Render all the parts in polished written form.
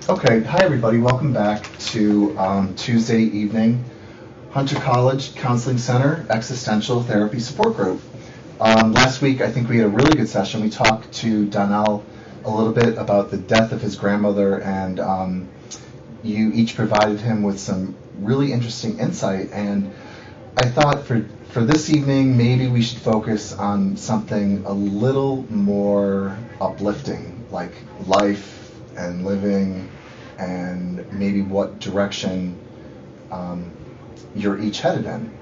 Okay, hi everybody. Welcome back to Tuesday evening Hunter College Counseling Center Existential Therapy Support Group. Last week, I think we had a really good session. We talked to Donnell a little bit about the death of his grandmother, and you each provided him with some really interesting insight. And I thought for this evening, maybe we should focus on something a little more uplifting, like life and living, and maybe what direction you're each headed in.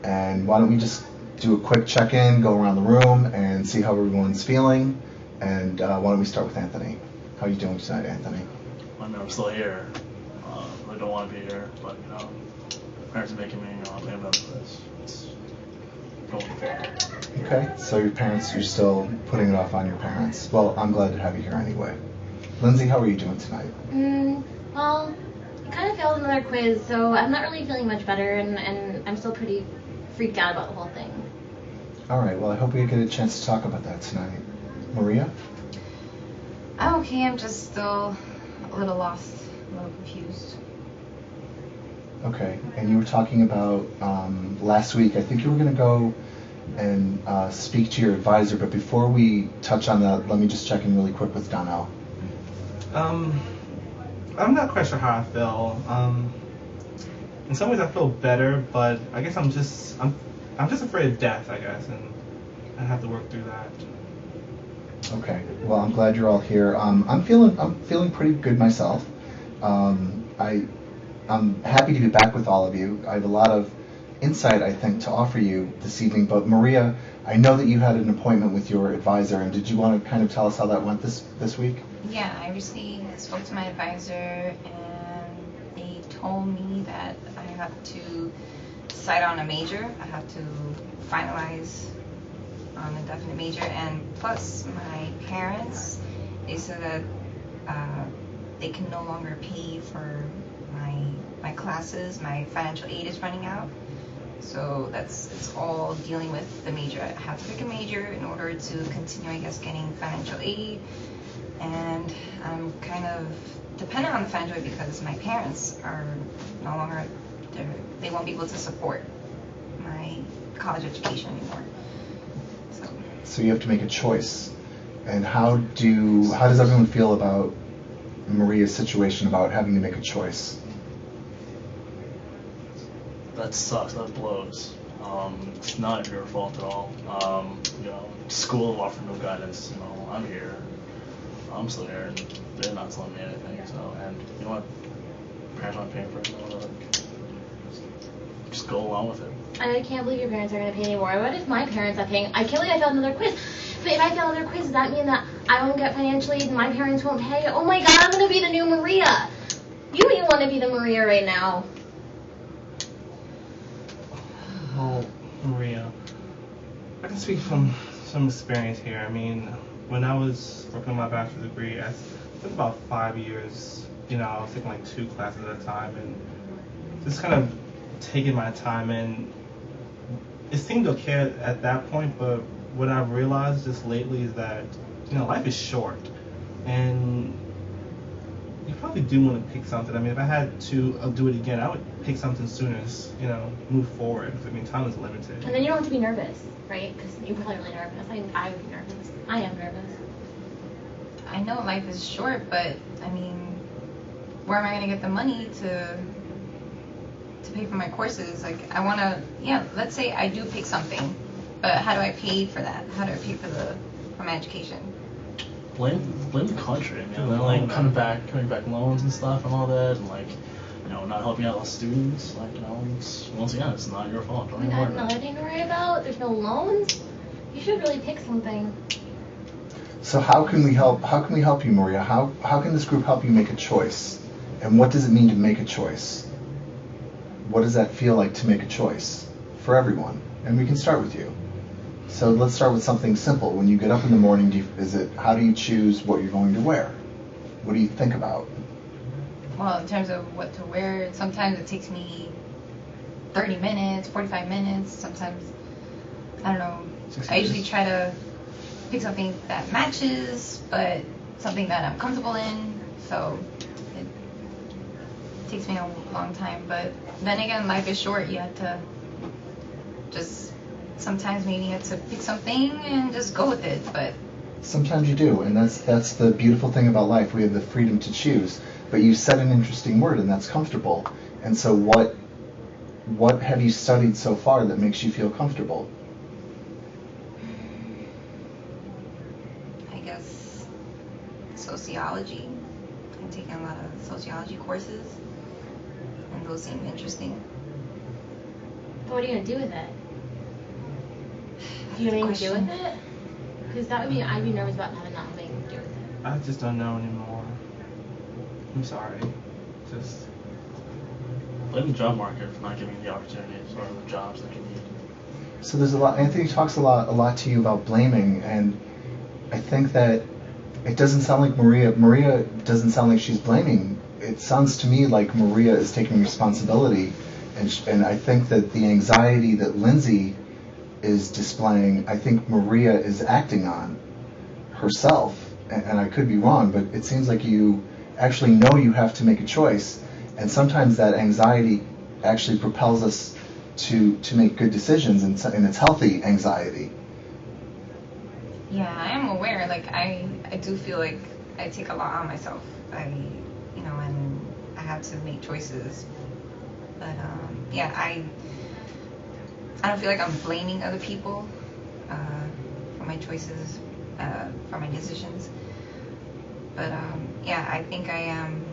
And why don't we just do a quick check-in, go around the room, and see how everyone's feeling. And why don't we start with Anthony? How are you doing tonight, Anthony? I mean, I'm still here. I don't want to be here, but parents are making me pay them for this. It's going forward. Okay, so you're still putting it off on your parents. Well, I'm glad to have you here anyway. Lindsay, how are you doing tonight? Well, I kind of failed another quiz, so I'm not really feeling much better, and I'm still pretty freaked out about the whole thing. All right, well, I hope we get a chance to talk about that tonight. Maria? I'm okay, I'm just still a little lost, a little confused. Okay, and you were talking about last week, I think you were going to go and speak to your advisor, but before we touch on that, let me just check in really quick with Donnell. I'm not quite sure how I feel. In some ways I feel better, but I guess I'm just afraid of death, I guess, and I have to work through that. Okay, well, I'm glad you're all here. I'm feeling pretty good myself. I'm happy to be back with all of you. I have a lot of insight, I think, to offer you this evening. But Maria, I know that you had an appointment with your advisor, and did you want to kind of tell us how that went this week? Yeah, I recently spoke to my advisor, and they told me that I have to decide on a major. I have to finalize on a definite major, and plus my parents, they said that they can no longer pay for my classes. My financial aid is running out. So it's all dealing with the major. I have to pick a major in order to continue, I guess, getting financial aid. And I'm kind of dependent on the financial aid because my parents are no longer, they won't be able to support my college education anymore. So you have to make a choice. And how does everyone feel about Maria's situation about having to make a choice? That sucks. That blows. It's not your fault at all. School offered no guidance. I'm here. I'm still here, and they're not telling me anything. So, and you know what? Parents aren't paying for it. Just go along with it. I can't believe your parents are going to pay anymore. What if my parents are paying? I can't believe I failed another quiz. But if I fail another quiz, does that mean that I won't get financial aid and my parents won't pay? Oh my God, I'm going to be the new Maria. You don't even want to be the Maria right now. Well, Maria, I can speak from some experience here. I mean, when I was working on my bachelor's degree, I spent about 5 years, I was taking like 2 classes at a time and just kind of taking my time, and it seemed okay at that point, but what I've realized just lately is that, life is short, and you probably do want to pick something. I mean, if I had to do it again, I would pick something sooner, move forward. I mean, time is limited. And then you don't have to be nervous, right? Because you're probably really nervous. I would be nervous. I am nervous. I know life is short, but I mean, where am I going to get the money to pay for my courses? Like, I want to, let's say I do pick something, but how do I pay for that? How do I pay for my education? Blame the country, man. They're like coming back loans and stuff and all that, and not helping out the students. Once again, it's not your fault. Don't even worry about Another thing to worry about. There's no loans. You should really pick something. So how can we help you, Maria? How can this group help you make a choice? And what does it mean to make a choice? What does that feel like to make a choice for everyone? And we can start with you. So let's start with something simple. When you get up in the morning, how do you choose what you're going to wear? What do you think about? Well, in terms of what to wear, sometimes it takes me 30 minutes, 45 minutes. Sometimes, I don't know. I usually try to pick something that matches, but something that I'm comfortable in. So it takes me a long time. But then again, life is short. You have to just, sometimes maybe you have to pick something and just go with it. But Sometimes you do, and that's the beautiful thing about life. We have the freedom to choose. But you said an interesting word, and that's comfortable. And so what have you studied so far that makes you feel comfortable? I guess sociology. I'm taking a lot of sociology courses, and those seem interesting. But what are you gonna do with it? Do you have anything to do with it? Because that would be, I'd be nervous about not having anything to do with it. I just don't know anymore. I'm sorry. Just Blame the job market for not giving you the opportunities or the jobs that you need. So there's a lot. Anthony talks a lot to you about blaming, and I think that it doesn't sound like Maria doesn't sound like she's blaming. It sounds to me like Maria is taking responsibility, and I think that the anxiety that Lindsay is displaying, I think Maria is acting on herself. And I could be wrong, but it seems like you actually know you have to make a choice, and sometimes that anxiety actually propels us to make good decisions, and it's healthy anxiety. Yeah, I am aware. Like I do feel like I take a lot on myself. And I have to make choices. But yeah, I don't feel like I'm blaming other people for my choices, for my decisions. But yeah, I think I am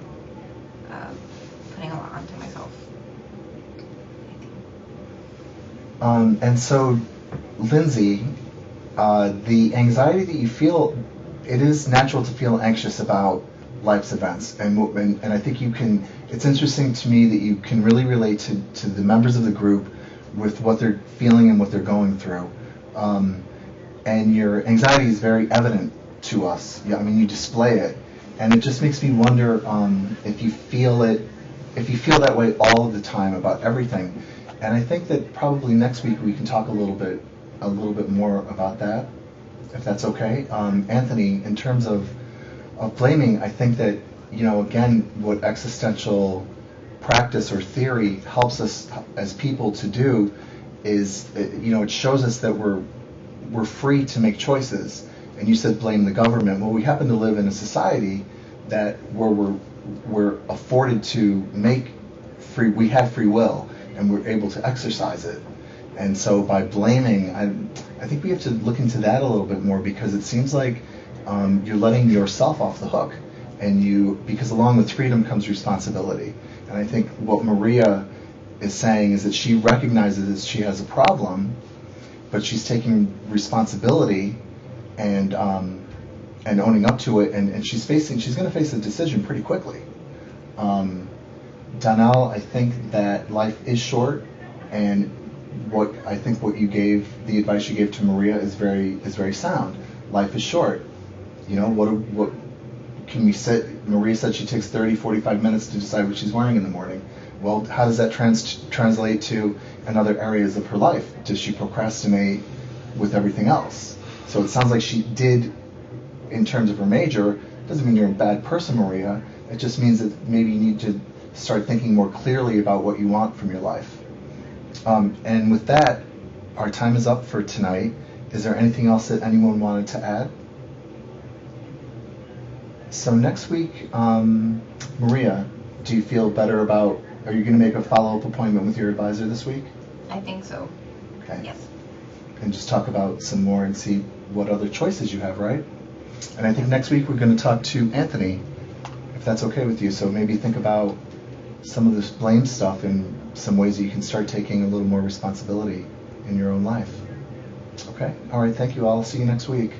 putting a lot onto myself. And so, Lindsay, the anxiety that you feel, it is natural to feel anxious about life's events, and I think you can. It's interesting to me that you can really relate to the members of the group with what they're feeling and what they're going through, and your anxiety is very evident to us. Yeah, I mean, you display it, and it just makes me wonder if you feel it, if you feel that way all of the time about everything. And I think that probably next week we can talk a little bit more about that, if that's okay. Anthony, in terms of blaming, I think that, again, what existential practice or theory helps us as people to do is, it shows us that we're free to make choices. And you said blame the government. Well, we happen to live in a society where we're afforded to we have free will, and we're able to exercise it. And so by blaming, I think we have to look into that a little bit more, because it seems like you're letting yourself off the hook, because along with freedom comes responsibility. And I think what Maria is saying is that she recognizes that she has a problem, but she's taking responsibility and owning up to it, and she's going to face a decision pretty quickly. Donnell, I think that life is short, and the advice you gave to Maria is very sound. Life is short. What can we say? Maria said she takes 30, 45 minutes to decide what she's wearing in the morning. Well, how does that translate to in other areas of her life? Does she procrastinate with everything else? So it sounds like she did, in terms of her major. Doesn't mean you're a bad person, Maria. It just means that maybe you need to start thinking more clearly about what you want from your life. And with that, our time is up for tonight. Is there anything else that anyone wanted to add? So next week, Maria, do you feel better about, are you going to make a follow-up appointment with your advisor this week? I think so. Okay. Yes. And just talk about some more and see what other choices you have, right? And I think next week we're going to talk to Anthony, if that's okay with you. So maybe think about some of this blame stuff and some ways that you can start taking a little more responsibility in your own life. Okay? All right, thank you all. See you next week.